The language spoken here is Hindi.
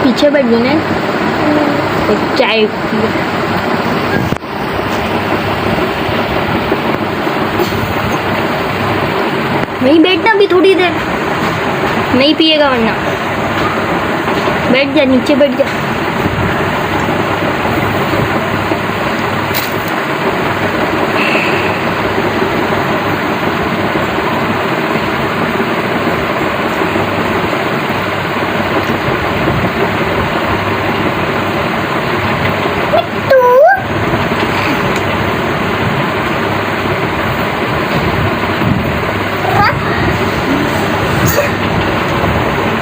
पीछे बैठ जाना, एक चाय पिए। नहीं बैठना भी थोड़ी देर, नहीं पिएगा वरना। बैठ जा, नीचे बैठ जा।